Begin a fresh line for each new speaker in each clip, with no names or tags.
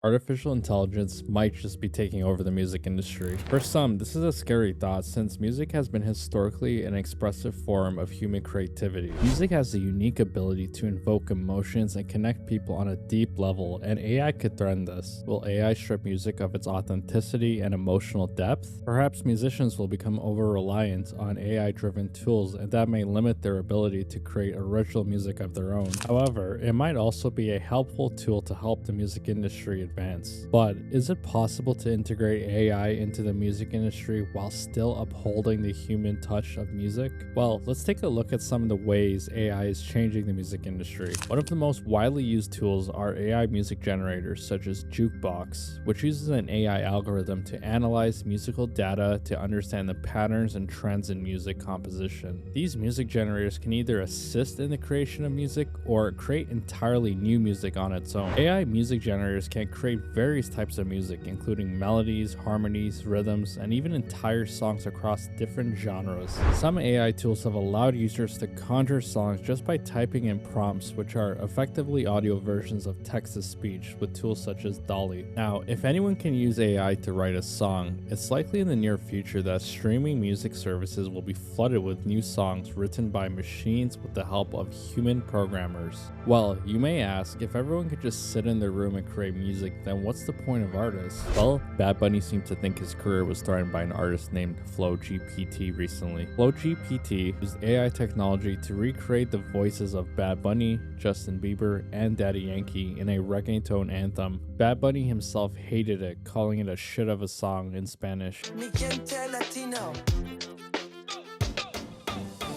Artificial intelligence might just be taking over the music industry. For some, this is a scary thought since music has been historically an expressive form of human creativity. Music has the unique ability to invoke emotions and connect people on a deep level, and AI could threaten this. Will AI strip music of its authenticity and emotional depth? Perhaps musicians will become over-reliant on AI-driven tools, and that may limit their ability to create original music of their own. However, it might also be a helpful tool to help the music industry advance. But is it possible to integrate AI into the music industry while still upholding the human touch of music? Well, let's take a look at some of the ways AI is changing the music industry. One of the most widely used tools are AI music generators such as Jukebox, which uses an AI algorithm to analyze musical data to understand the patterns and trends in music composition. These music generators can either assist in the creation of music or create entirely new music on its own. AI music generators can create various types of music, including melodies, harmonies, rhythms, and even entire songs across different genres. Some AI tools have allowed users to conjure songs just by typing in prompts, which are effectively audio versions of text-to-speech with tools such as DALL-E. Now, if anyone can use AI to write a song, it's likely in the near future that streaming music services will be flooded with new songs written by machines with the help of human programmers. Well, you may ask, if everyone could just sit in their room and create music, then what's the point of artists? Well, Bad Bunny seemed to think his career was threatened by an artist named FlowGPT recently. FlowGPT used AI technology to recreate the voices of Bad Bunny, Justin Bieber, and Daddy Yankee in a reggaeton anthem. Bad Bunny himself hated it, calling it a shit of a song in Spanish.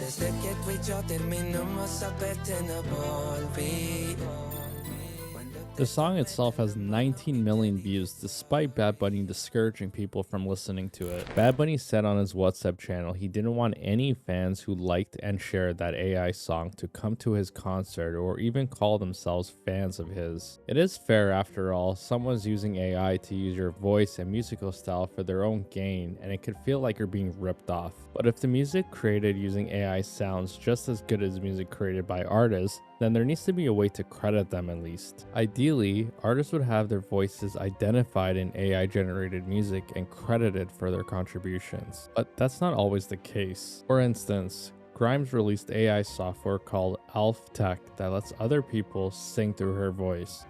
Desde que tú y yo terminamos a verte no volví. The song itself has 19 million views despite Bad Bunny discouraging people from listening to it. Bad Bunny said on his WhatsApp channel he didn't want any fans who liked and shared that AI song to come to his concert or even call themselves fans of his. It is fair after all, someone's using AI to use your voice and musical style for their own gain, and it could feel like you're being ripped off. But if the music created using AI sounds just as good as music created by artists, then there needs to be a way to credit them at least. Ideally, artists would have their voices identified in AI-generated music and credited for their contributions. But that's not always the case. For instance, Grimes released AI software called Alf Tech that lets other people sing through her voice.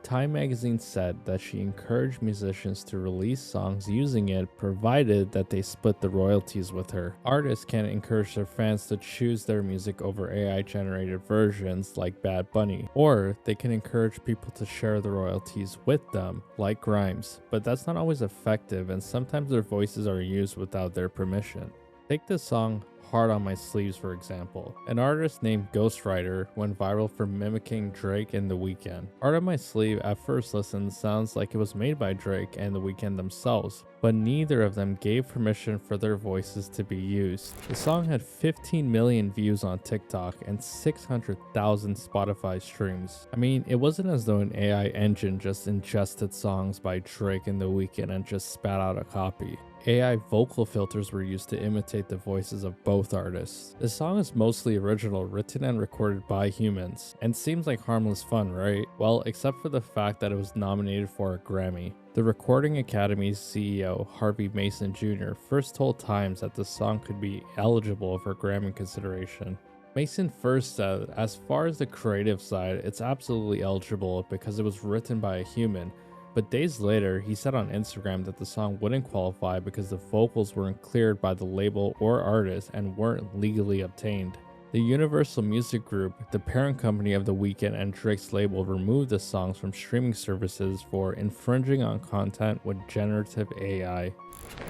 Time magazine said that she encouraged musicians to release songs using it provided that they split the royalties with her. Artists can encourage their fans to choose their music over AI generated versions like Bad Bunny, or they can encourage people to share the royalties with them like Grimes, but that's not always effective and sometimes their voices are used without their permission. Take the song Heart on My Sleeves for example. An artist named Ghostwriter went viral for mimicking Drake and The Weeknd. Heart on My Sleeve at first listen sounds like it was made by Drake and The Weeknd themselves, but neither of them gave permission for their voices to be used. The song had 15 million views on TikTok and 600,000 Spotify streams. I mean, it wasn't as though an AI engine just ingested songs by Drake and The Weeknd and just spat out a copy. AI vocal filters were used to imitate the voices of both artists. The song is mostly original, written and recorded by humans, and seems like harmless fun, right? Well, except for the fact that it was nominated for a Grammy. The Recording Academy's CEO, Harvey Mason Jr., first told Times that the song could be eligible for Grammy consideration. Mason first said, as far as the creative side, it's absolutely eligible because it was written by a human, but days later, he said on Instagram that the song wouldn't qualify because the vocals weren't cleared by the label or artist and weren't legally obtained. The Universal Music Group, the parent company of The Weeknd and Drake's label, removed the songs from streaming services for infringing on content with generative AI.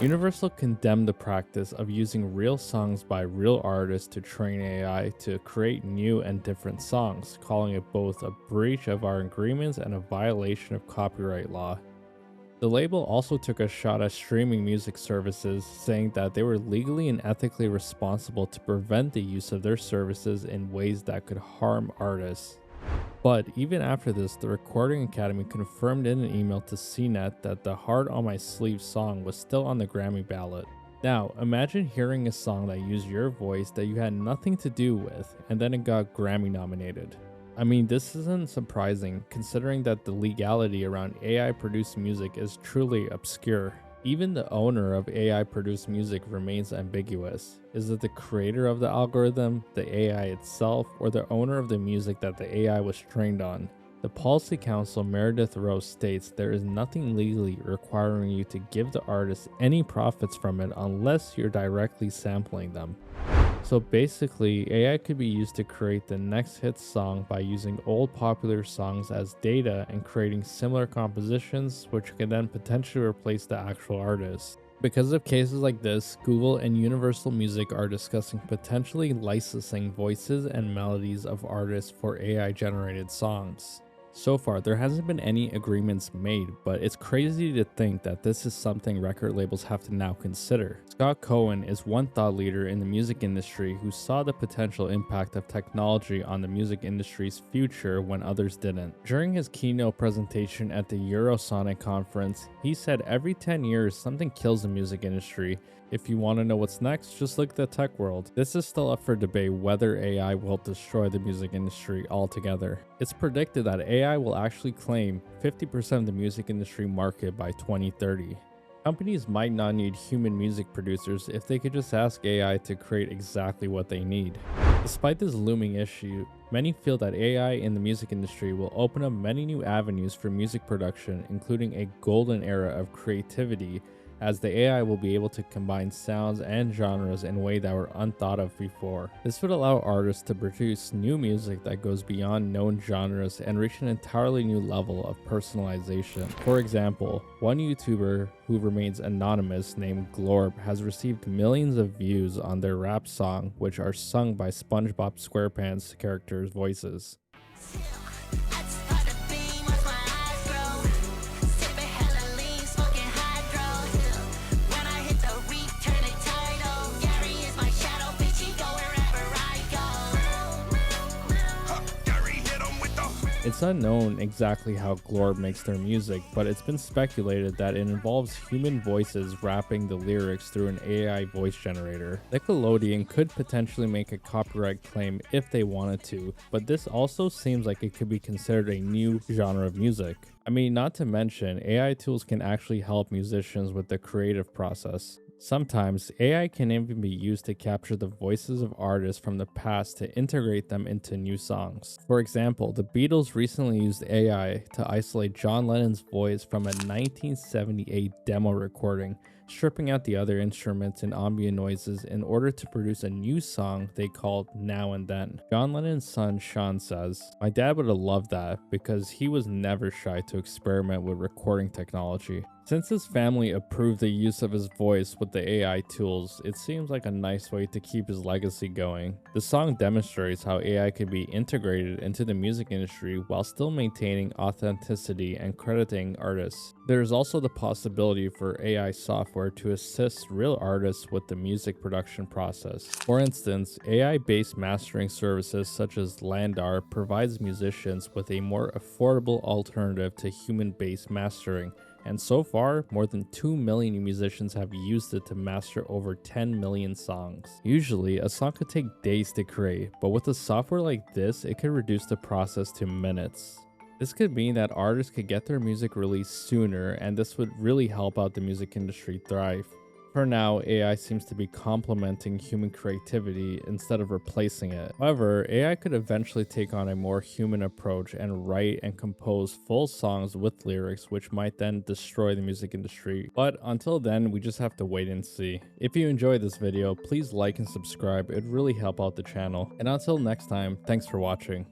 Universal condemned the practice of using real songs by real artists to train AI to create new and different songs, calling it both a breach of our agreements and a violation of copyright law. The label also took a shot at streaming music services, saying that they were legally and ethically responsible to prevent the use of their services in ways that could harm artists. But even after this, the Recording Academy confirmed in an email to CNET that the Heart on My Sleeve song was still on the Grammy ballot. Now, imagine hearing a song that used your voice that you had nothing to do with, and then it got Grammy nominated. I mean, this isn't surprising considering that the legality around AI produced music is truly obscure. Even the owner of AI produced music remains ambiguous. Is it the creator of the algorithm, the AI itself, or the owner of the music that the AI was trained on? The Policy Counsel Meredith Rose states there is nothing legally requiring you to give the artist any profits from it unless you're directly sampling them. So basically, AI could be used to create the next hit song by using old popular songs as data and creating similar compositions, which can then potentially replace the actual artist. Because of cases like this, Google and Universal Music are discussing potentially licensing voices and melodies of artists for AI generated songs. So far, there hasn't been any agreements made, but it's crazy to think that this is something record labels have to now consider. Scott Cohen is one thought leader in the music industry who saw the potential impact of technology on the music industry's future when others didn't. During his keynote presentation at the Eurosonic conference, he said every 10 years something kills the music industry. If you want to know what's next, just look at the tech world. This is still up for debate whether AI will destroy the music industry altogether. It's predicted that AI will actually claim 50% of the music industry market by 2030. Companies might not need human music producers if they could just ask AI to create exactly what they need. Despite this looming issue, many feel that AI in the music industry will open up many new avenues for music production, including a golden era of creativity, as the AI will be able to combine sounds and genres in a way that were unthought of before. This would allow artists to produce new music that goes beyond known genres and reach an entirely new level of personalization. For example, one YouTuber who remains anonymous named Glorb has received millions of views on their rap song, which are sung by SpongeBob SquarePants characters' voices. It's unknown exactly how Glorb makes their music, but it's been speculated that it involves human voices rapping the lyrics through an AI voice generator. Nickelodeon could potentially make a copyright claim if they wanted to, but this also seems like it could be considered a new genre of music. I mean, not to mention, AI tools can actually help musicians with the creative process. Sometimes, AI can even be used to capture the voices of artists from the past to integrate them into new songs. For example, the Beatles recently used AI to isolate John Lennon's voice from a 1978 demo recording, stripping out the other instruments and ambient noises in order to produce a new song they called Now and Then. John Lennon's son Sean says, "My dad would have loved that because he was never shy to experiment with recording technology." Since his family approved the use of his voice with the AI tools, it seems like a nice way to keep his legacy going. The song demonstrates how AI can be integrated into the music industry while still maintaining authenticity and crediting artists. There is also the possibility for AI software to assist real artists with the music production process. For instance, AI-based mastering services such as Landar provides musicians with a more affordable alternative to human-based mastering. And so far, more than 2 million musicians have used it to master over 10 million songs. Usually, a song could take days to create, but with a software like this, it could reduce the process to minutes. This could mean that artists could get their music released sooner, and this would really help out the music industry thrive. For now, AI seems to be complementing human creativity instead of replacing it. However, AI could eventually take on a more human approach and write and compose full songs with lyrics, which might then destroy the music industry. But until then, we just have to wait and see. If you enjoyed this video, please like and subscribe. It'd really help out the channel. And until next time, thanks for watching.